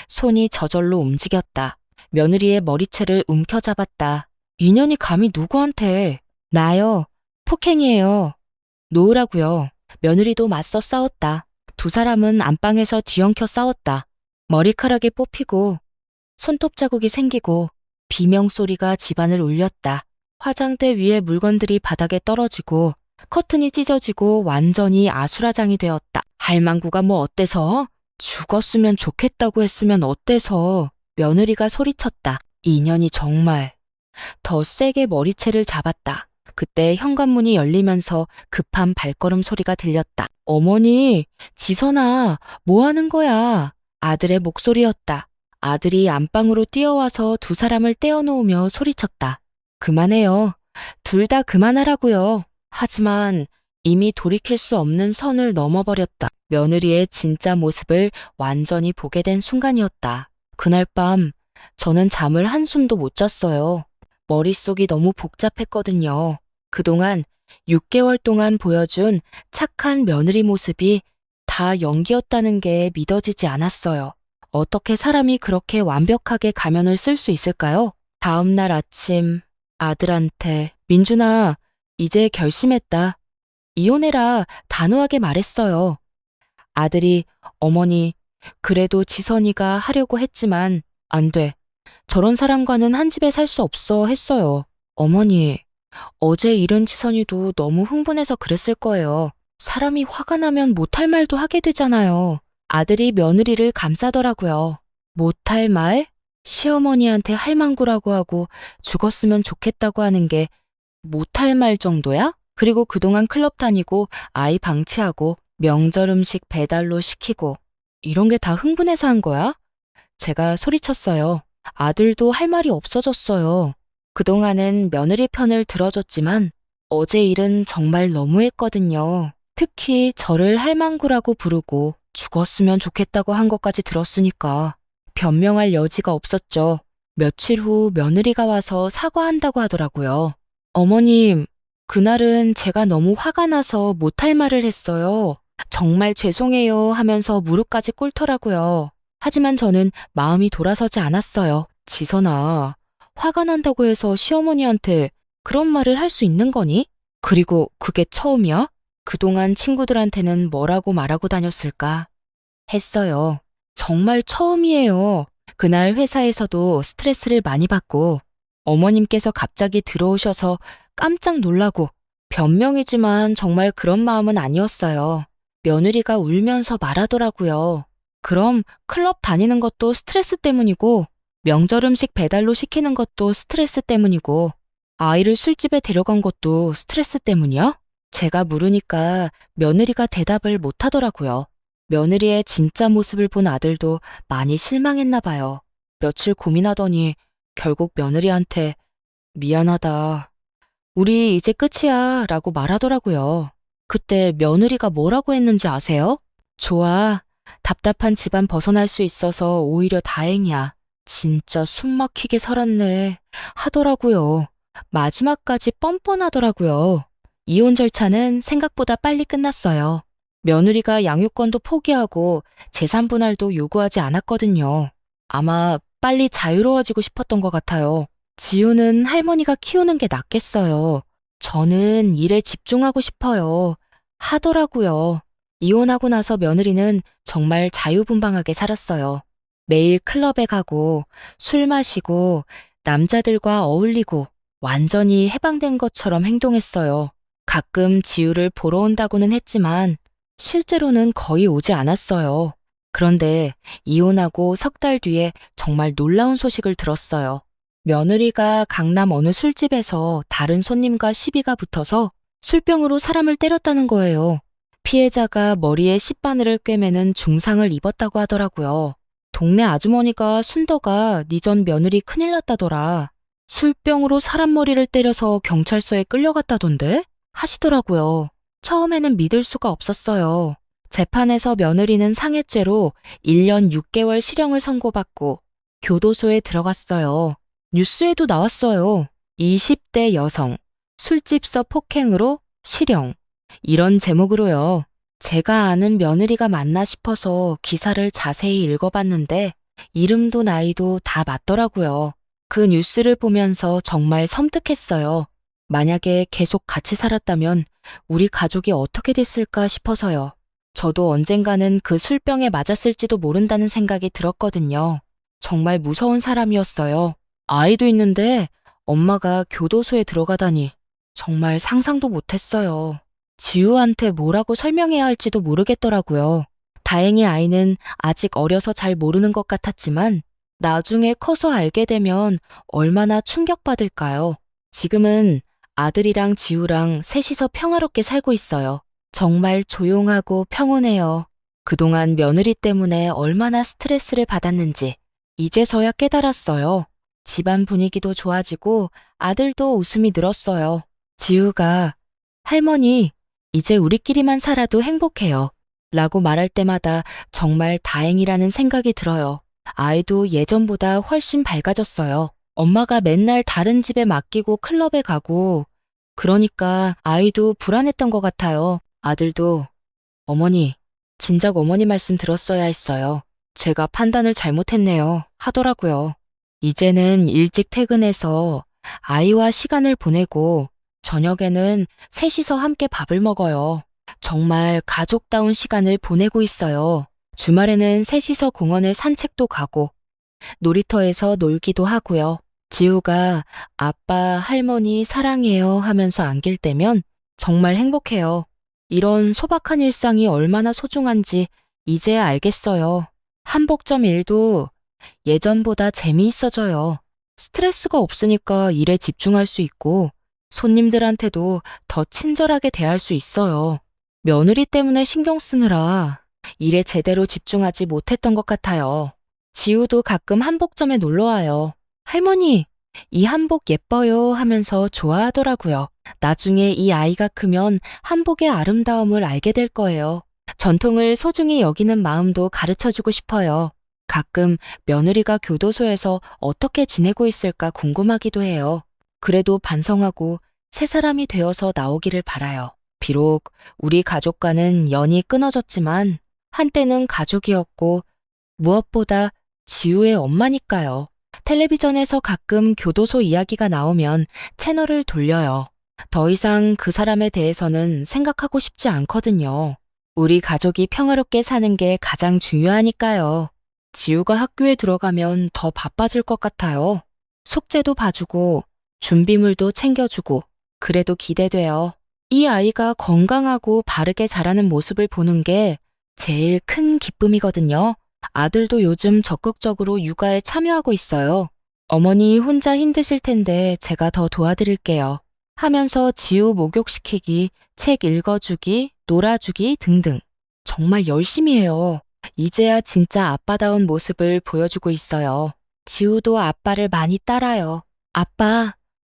손이 저절로 움직였다. 며느리의 머리채를 움켜잡았다. 인연이 감히 누구한테? 나요. 폭행이에요. 놓으라고요. 며느리도 맞서 싸웠다. 두 사람은 안방에서 뒤엉켜 싸웠다. 머리카락이 뽑히고 손톱 자국이 생기고 비명소리가 집안을 울렸다. 화장대 위에 물건들이 바닥에 떨어지고 커튼이 찢어지고 완전히 아수라장이 되었다. 할망구가 뭐 어때서? 죽었으면 좋겠다고 했으면 어때서? 며느리가 소리쳤다. 인연이 정말. 더 세게 머리채를 잡았다. 그때 현관문이 열리면서 급한 발걸음 소리가 들렸다. 어머니, 지선아, 뭐 하는 거야? 아들의 목소리였다. 아들이 안방으로 뛰어와서 두 사람을 떼어놓으며 소리쳤다. 그만해요. 둘 다 그만하라고요. 하지만 이미 돌이킬 수 없는 선을 넘어버렸다. 며느리의 진짜 모습을 완전히 보게 된 순간이었다. 그날 밤 저는 잠을 한숨도 못 잤어요. 머릿속이 너무 복잡했거든요. 그동안 6개월 동안 보여준 착한 며느리 모습이 다 연기였다는 게 믿어지지 않았어요. 어떻게 사람이 그렇게 완벽하게 가면을 쓸 수 있을까요? 다음 날 아침 아들한테 민준아, 이제 결심했다. 이혼해라 단호하게 말했어요. 아들이 어머니, 그래도 지선이가 하려고 했지만 안 돼. 저런 사람과는 한 집에 살 수 없어 했어요. 어머니, 어제 잃은 지선이도 너무 흥분해서 그랬을 거예요. 사람이 화가 나면 못할 말도 하게 되잖아요. 아들이 며느리를 감싸더라고요. 못할 말? 시어머니한테 할망구라고 하고 죽었으면 좋겠다고 하는 게 못할 말 정도야? 그리고 그동안 클럽 다니고 아이 방치하고 명절 음식 배달로 시키고 이런 게 다 흥분해서 한 거야? 제가 소리쳤어요. 아들도 할 말이 없어졌어요. 그동안은 며느리 편을 들어줬지만 어제 일은 정말 너무했거든요. 특히 저를 할망구라고 부르고 죽었으면 좋겠다고 한 것까지 들었으니까 변명할 여지가 없었죠. 며칠 후 며느리가 와서 사과한다고 하더라고요. 어머님, 그날은 제가 너무 화가 나서 못할 말을 했어요. 정말 죄송해요 하면서 무릎까지 꿇더라고요. 하지만 저는 마음이 돌아서지 않았어요. 지선아, 화가 난다고 해서 시어머니한테 그런 말을 할 수 있는 거니? 그리고 그게 처음이야? 그동안 친구들한테는 뭐라고 말하고 다녔을까? 했어요. 정말 처음이에요. 그날 회사에서도 스트레스를 많이 받고 어머님께서 갑자기 들어오셔서 깜짝 놀라고 변명이지만 정말 그런 마음은 아니었어요. 며느리가 울면서 말하더라고요. 그럼 클럽 다니는 것도 스트레스 때문이고 명절 음식 배달로 시키는 것도 스트레스 때문이고 아이를 술집에 데려간 것도 스트레스 때문이야? 제가 물으니까 며느리가 대답을 못 하더라고요. 며느리의 진짜 모습을 본 아들도 많이 실망했나 봐요. 며칠 고민하더니 결국 며느리한테 미안하다. 우리 이제 끝이야 라고 말하더라고요. 그때 며느리가 뭐라고 했는지 아세요? 좋아. 답답한 집안 벗어날 수 있어서 오히려 다행이야. 진짜 숨 막히게 살았네. 하더라고요. 마지막까지 뻔뻔하더라고요. 이혼 절차는 생각보다 빨리 끝났어요. 며느리가 양육권도 포기하고 재산 분할도 요구하지 않았거든요. 아마 빨리 자유로워지고 싶었던 것 같아요. 지우는 할머니가 키우는 게 낫겠어요. 저는 일에 집중하고 싶어요. 하더라고요. 이혼하고 나서 며느리는 정말 자유분방하게 살았어요. 매일 클럽에 가고 술 마시고 남자들과 어울리고 완전히 해방된 것처럼 행동했어요. 가끔 지우를 보러 온다고는 했지만 실제로는 거의 오지 않았어요. 그런데 이혼하고 석 달 뒤에 정말 놀라운 소식을 들었어요. 며느리가 강남 어느 술집에서 다른 손님과 시비가 붙어서 술병으로 사람을 때렸다는 거예요. 피해자가 머리에 싯바늘을 꿰매는 중상을 입었다고 하더라고요. 동네 아주머니가 순더가 니 전 며느리 큰일 났다더라. 술병으로 사람 머리를 때려서 경찰서에 끌려갔다던데? 하시더라고요. 처음에는 믿을 수가 없었어요. 재판에서 며느리는 상해죄로 1년 6개월 실형을 선고받고 교도소에 들어갔어요. 뉴스에도 나왔어요. 20대 여성, 술집서 폭행으로 실형. 이런 제목으로요. 제가 아는 며느리가 맞나 싶어서 기사를 자세히 읽어봤는데 이름도 나이도 다 맞더라고요. 그 뉴스를 보면서 정말 섬뜩했어요. 만약에 계속 같이 살았다면 우리 가족이 어떻게 됐을까 싶어서요. 저도 언젠가는 그 술병에 맞았을지도 모른다는 생각이 들었거든요. 정말 무서운 사람이었어요. 아이도 있는데 엄마가 교도소에 들어가다니 정말 상상도 못했어요. 지우한테 뭐라고 설명해야 할지도 모르겠더라고요. 다행히 아이는 아직 어려서 잘 모르는 것 같았지만 나중에 커서 알게 되면 얼마나 충격받을까요? 지금은 아들이랑 지우랑 셋이서 평화롭게 살고 있어요. 정말 조용하고 평온해요. 그동안 며느리 때문에 얼마나 스트레스를 받았는지 이제서야 깨달았어요. 집안 분위기도 좋아지고 아들도 웃음이 늘었어요. 지우가 할머니, 이제 우리끼리만 살아도 행복해요. 라고 말할 때마다 정말 다행이라는 생각이 들어요. 아이도 예전보다 훨씬 밝아졌어요. 엄마가 맨날 다른 집에 맡기고 클럽에 가고 그러니까 아이도 불안했던 것 같아요. 아들도 어머니, 진작 어머니 말씀 들었어야 했어요. 제가 판단을 잘못했네요. 하더라고요. 이제는 일찍 퇴근해서 아이와 시간을 보내고 저녁에는 셋이서 함께 밥을 먹어요. 정말 가족다운 시간을 보내고 있어요. 주말에는 셋이서 공원에 산책도 가고 놀이터에서 놀기도 하고요. 지우가 아빠, 할머니 사랑해요 하면서 안길 때면 정말 행복해요. 이런 소박한 일상이 얼마나 소중한지 이제야 알겠어요. 한복점 일도 예전보다 재미있어져요. 스트레스가 없으니까 일에 집중할 수 있고 손님들한테도 더 친절하게 대할 수 있어요. 며느리 때문에 신경 쓰느라 일에 제대로 집중하지 못했던 것 같아요. 지우도 가끔 한복점에 놀러 와요. 할머니, 이 한복 예뻐요 하면서 좋아하더라고요. 나중에 이 아이가 크면 한복의 아름다움을 알게 될 거예요. 전통을 소중히 여기는 마음도 가르쳐주고 싶어요. 가끔 며느리가 교도소에서 어떻게 지내고 있을까 궁금하기도 해요. 그래도 반성하고 새 사람이 되어서 나오기를 바라요. 비록 우리 가족과는 연이 끊어졌지만 한때는 가족이었고 무엇보다 지우의 엄마니까요. 텔레비전에서 가끔 교도소 이야기가 나오면 채널을 돌려요. 더 이상 그 사람에 대해서는 생각하고 싶지 않거든요. 우리 가족이 평화롭게 사는 게 가장 중요하니까요. 지우가 학교에 들어가면 더 바빠질 것 같아요. 숙제도 봐주고 준비물도 챙겨주고 그래도 기대돼요. 이 아이가 건강하고 바르게 자라는 모습을 보는 게 제일 큰 기쁨이거든요. 아들도 요즘 적극적으로 육아에 참여하고 있어요. 어머니 혼자 힘드실 텐데 제가 더 도와드릴게요. 하면서 지우 목욕시키기, 책 읽어주기, 놀아주기 등등. 정말 열심히 해요. 이제야 진짜 아빠다운 모습을 보여주고 있어요. 지우도 아빠를 많이 따라요. 아빠,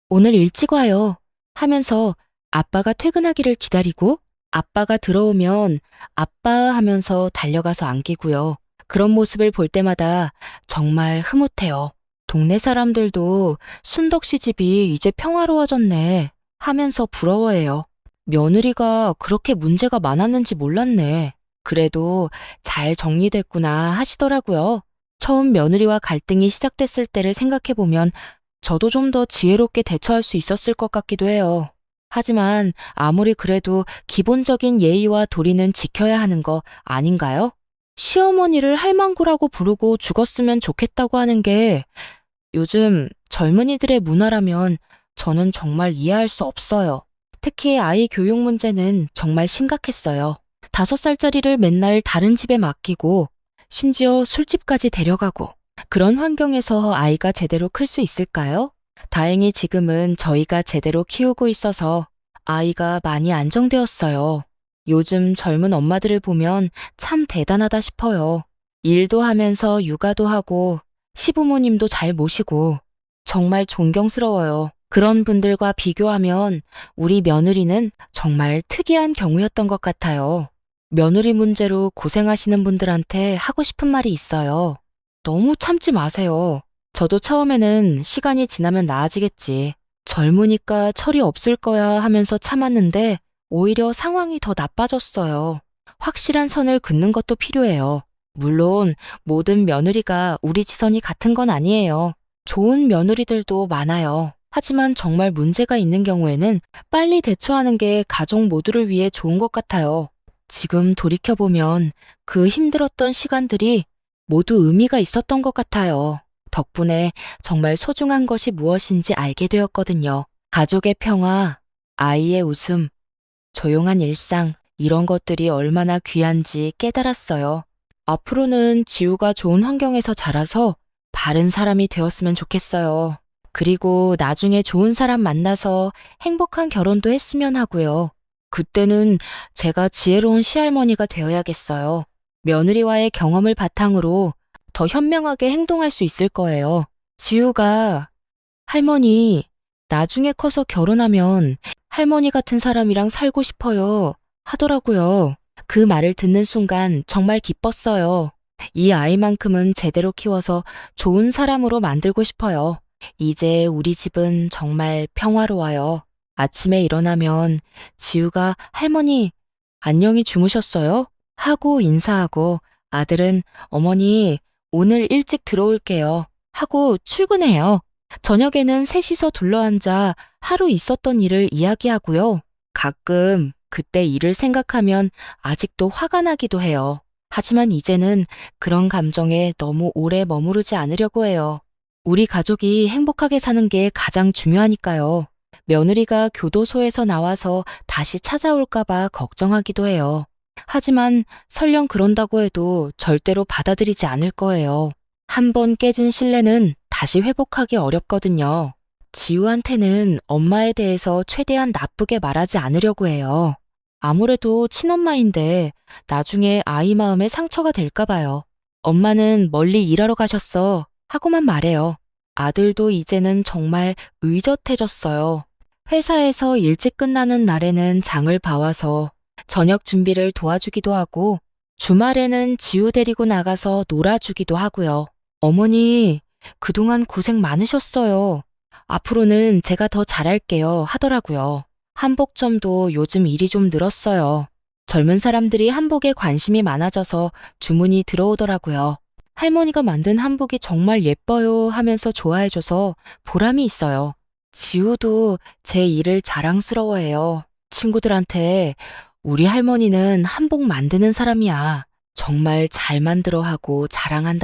오늘 일찍 와요. 하면서 아빠가 퇴근하기를 기다리고 아빠가 들어오면 아빠 하면서 달려가서 안기고요. 그런 모습을 볼 때마다 정말 흐뭇해요. 동네 사람들도 순덕 씨 집이 이제 평화로워졌네 하면서 부러워해요. 며느리가 그렇게 문제가 많았는지 몰랐네. 그래도 잘 정리됐구나 하시더라고요. 처음 며느리와 갈등이 시작됐을 때를 생각해보면 저도 좀 더 지혜롭게 대처할 수 있었을 것 같기도 해요. 하지만 아무리 그래도 기본적인 예의와 도리는 지켜야 하는 거 아닌가요? 시어머니를 할망구라고 부르고 죽었으면 좋겠다고 하는 게 요즘 젊은이들의 문화라면 저는 정말 이해할 수 없어요. 특히 아이 교육 문제는 정말 심각했어요. 5살짜리를 맨날 다른 집에 맡기고 심지어 술집까지 데려가고 그런 환경에서 아이가 제대로 클 수 있을까요? 다행히 지금은 저희가 제대로 키우고 있어서 아이가 많이 안정되었어요. 요즘 젊은 엄마들을 보면 참 대단하다 싶어요. 일도 하면서 육아도 하고 시부모님도 잘 모시고 정말 존경스러워요. 그런 분들과 비교하면 우리 며느리는 정말 특이한 경우였던 것 같아요. 며느리 문제로 고생하시는 분들한테 하고 싶은 말이 있어요. 너무 참지 마세요. 저도 처음에는 시간이 지나면 나아지겠지. 젊으니까 철이 없을 거야 하면서 참았는데 오히려 상황이 더 나빠졌어요. 확실한 선을 긋는 것도 필요해요. 물론 모든 며느리가 우리 지선이 같은 건 아니에요. 좋은 며느리들도 많아요. 하지만 정말 문제가 있는 경우에는 빨리 대처하는 게 가족 모두를 위해 좋은 것 같아요. 지금 돌이켜보면 그 힘들었던 시간들이 모두 의미가 있었던 것 같아요. 덕분에 정말 소중한 것이 무엇인지 알게 되었거든요. 가족의 평화, 아이의 웃음, 조용한 일상, 이런 것들이 얼마나 귀한지 깨달았어요. 앞으로는 지우가 좋은 환경에서 자라서 바른 사람이 되었으면 좋겠어요. 그리고 나중에 좋은 사람 만나서 행복한 결혼도 했으면 하고요. 그때는 제가 지혜로운 시할머니가 되어야겠어요. 며느리와의 경험을 바탕으로 더 현명하게 행동할 수 있을 거예요. 지우가 할머니, 나중에 커서 결혼하면 할머니 같은 사람이랑 살고 싶어요 하더라고요. 그 말을 듣는 순간 정말 기뻤어요. 이 아이만큼은 제대로 키워서 좋은 사람으로 만들고 싶어요. 이제 우리 집은 정말 평화로워요. 아침에 일어나면 지우가 할머니, 안녕히 주무셨어요? 하고 인사하고 아들은 어머니, 오늘 일찍 들어올게요. 하고 출근해요. 저녁에는 셋이서 둘러앉아 하루 있었던 일을 이야기하고요. 가끔 그때 일을 생각하면 아직도 화가 나기도 해요. 하지만 이제는 그런 감정에 너무 오래 머무르지 않으려고 해요. 우리 가족이 행복하게 사는 게 가장 중요하니까요. 며느리가 교도소에서 나와서 다시 찾아올까봐 걱정하기도 해요. 하지만 설령 그런다고 해도 절대로 받아들이지 않을 거예요. 한 번 깨진 신뢰는 다시 회복하기 어렵거든요. 지우한테는 엄마에 대해서 최대한 나쁘게 말하지 않으려고 해요. 아무래도 친엄마인데 나중에 아이 마음에 상처가 될까 봐요. 엄마는 멀리 일하러 가셨어 하고만 말해요. 아들도 이제는 정말 의젓해졌어요. 회사에서 일찍 끝나는 날에는 장을 봐와서 저녁 준비를 도와주기도 하고 주말에는 지우 데리고 나가서 놀아주기도 하고요. 어머니, 그동안 고생 많으셨어요. 앞으로는 제가 더 잘할게요 하더라고요. 한복점도 요즘 일이 좀 늘었어요. 젊은 사람들이 한복에 관심이 많아져서 주문이 들어오더라고요. 할머니가 만든 한복이 정말 예뻐요 하면서 좋아해줘서 보람이 있어요. 지우도 제 일을 자랑스러워해요. 친구들한테 우리 할머니는 한복 만드는 사람이야. 정말 잘 만들어 하고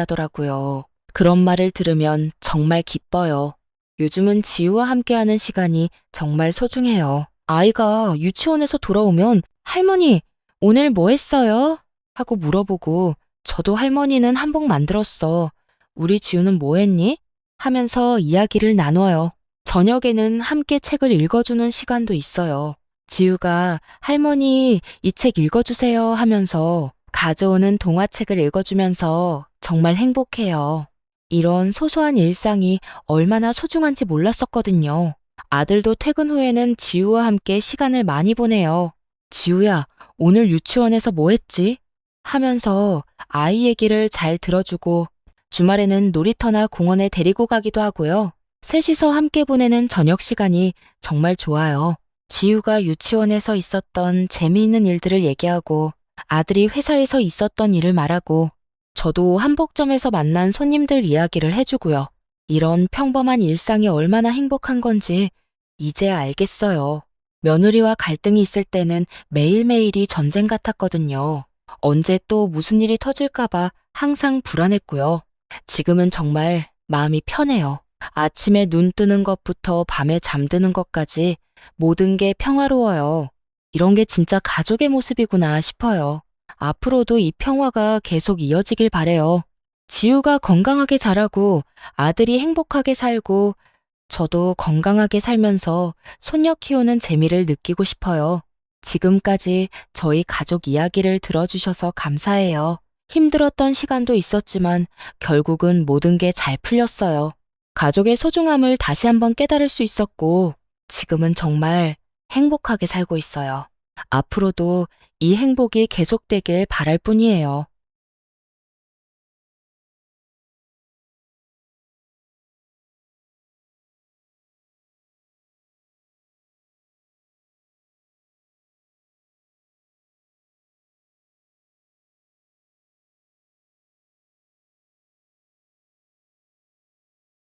자랑한다더라고요. 그런 말을 들으면 정말 기뻐요. 요즘은 지우와 함께하는 시간이 정말 소중해요. 아이가 유치원에서 돌아오면 할머니, 오늘 뭐 했어요? 하고 물어보고 저도 할머니는 한복 만들었어. 우리 지우는 뭐 했니? 하면서 이야기를 나눠요. 저녁에는 함께 책을 읽어주는 시간도 있어요. 지우가 할머니 이 책 읽어주세요 하면서 가져오는 동화책을 읽어주면서 정말 행복해요. 이런 소소한 일상이 얼마나 소중한지 몰랐었거든요. 아들도 퇴근 후에는 지우와 함께 시간을 많이 보내요. 지우야, 오늘 유치원에서 뭐 했지? 하면서 아이 얘기를 잘 들어주고 주말에는 놀이터나 공원에 데리고 가기도 하고요. 셋이서 함께 보내는 저녁 시간이 정말 좋아요. 지우가 유치원에서 있었던 재미있는 일들을 얘기하고 아들이 회사에서 있었던 일을 말하고 저도 한복점에서 만난 손님들 이야기를 해주고요. 이런 평범한 일상이 얼마나 행복한 건지 이제야 알겠어요. 며느리와 갈등이 있을 때는 매일매일이 전쟁 같았거든요. 언제 또 무슨 일이 터질까봐 항상 불안했고요. 지금은 정말 마음이 편해요. 아침에 눈 뜨는 것부터 밤에 잠드는 것까지 모든 게 평화로워요. 이런 게 진짜 가족의 모습이구나 싶어요. 앞으로도 이 평화가 계속 이어지길 바래요. 지우가 건강하게 자라고 아들이 행복하게 살고 저도 건강하게 살면서 손녀 키우는 재미를 느끼고 싶어요. 지금까지 저희 가족 이야기를 들어주셔서 감사해요. 힘들었던 시간도 있었지만 결국은 모든 게 잘 풀렸어요. 가족의 소중함을 다시 한번 깨달을 수 있었고 지금은 정말 행복하게 살고 있어요. 앞으로도 이 행복이 계속되길 바랄 뿐이에요.